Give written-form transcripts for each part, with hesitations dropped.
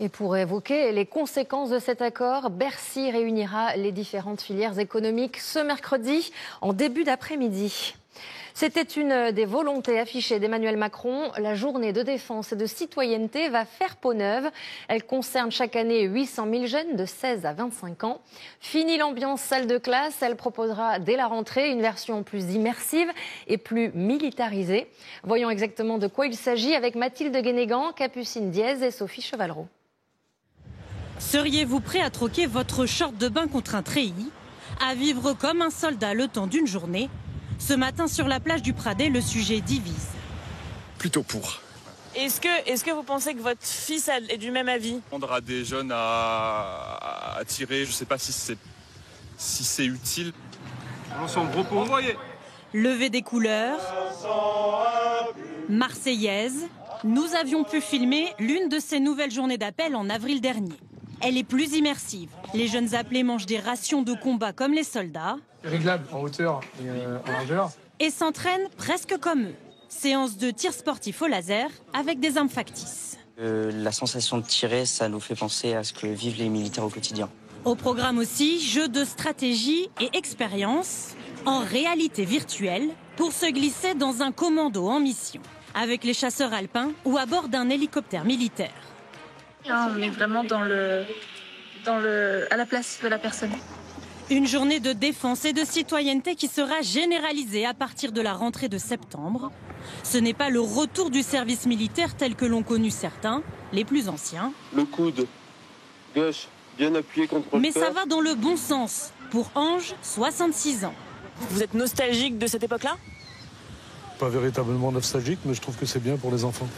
Et pour évoquer les conséquences de cet accord, Bercy réunira les différentes filières économiques ce mercredi en début d'après-midi. C'était une des volontés affichées d'Emmanuel Macron. La journée de défense et de citoyenneté va faire peau neuve. Elle concerne chaque année 800 000 jeunes de 16 à 25 ans. Fini l'ambiance salle de classe, elle proposera dès la rentrée une version plus immersive et plus militarisée. Voyons exactement de quoi il s'agit avec Mathilde Guénégan, Capucine Diez et Sophie Chevalreau. Seriez-vous prêt à troquer votre short de bain contre un treillis, à vivre comme un soldat le temps d'une journée? Ce matin sur la plage du Pradet, le sujet divise. Plutôt pour. Est-ce que vous pensez que votre fils est du même avis? On aura des jeunes à tirer, je ne sais pas si c'est utile. L'ensemble repos, vous voyez. Lever des couleurs, Marseillaise, nous avions pu filmer l'une de ces nouvelles journées d'appel en avril dernier. Elle est plus immersive. Les jeunes appelés mangent des rations de combat comme les soldats. Réglable en hauteur et en largeur. Et s'entraînent presque comme eux. Séance de tir sportif au laser avec des armes factices. La sensation de tirer, ça nous fait penser à ce que vivent les militaires au quotidien. Au programme aussi, jeux de stratégie et expérience en réalité virtuelle pour se glisser dans un commando en mission. Avec les chasseurs alpins ou à bord d'un hélicoptère militaire. On est vraiment à la place de la personne. Une journée de défense et de citoyenneté qui sera généralisée à partir de la rentrée de septembre. Ce n'est pas le retour du service militaire tel que l'ont connu certains, les plus anciens. Le coude gauche bien appuyé contre le Mais corps. ça va dans le bon sens. Pour Ange, 66 ans. Vous êtes nostalgique de cette époque-là? Pas véritablement nostalgique, mais je trouve que c'est bien pour les enfants.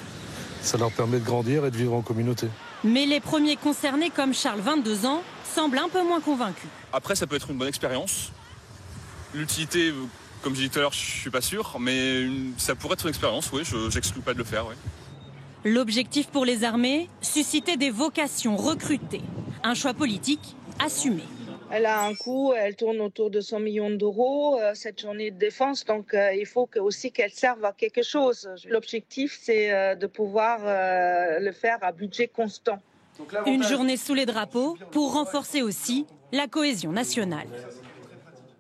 Ça leur permet de grandir et de vivre en communauté. Mais les premiers concernés, comme Charles, 22 ans, semblent un peu moins convaincus. Après, ça peut être une bonne expérience. L'utilité, comme j'ai dit tout à l'heure, je suis pas sûr, mais ça pourrait être une expérience, oui, j'exclus pas de le faire, oui. L'objectif pour les armées, susciter des vocations recrutées. Un choix politique assumé. Elle a un coût, elle tourne autour de 100 millions d'euros, cette journée de défense, donc il faut aussi qu'elle serve à quelque chose. L'objectif, c'est de pouvoir le faire à budget constant. Une journée sous les drapeaux pour renforcer aussi la cohésion nationale.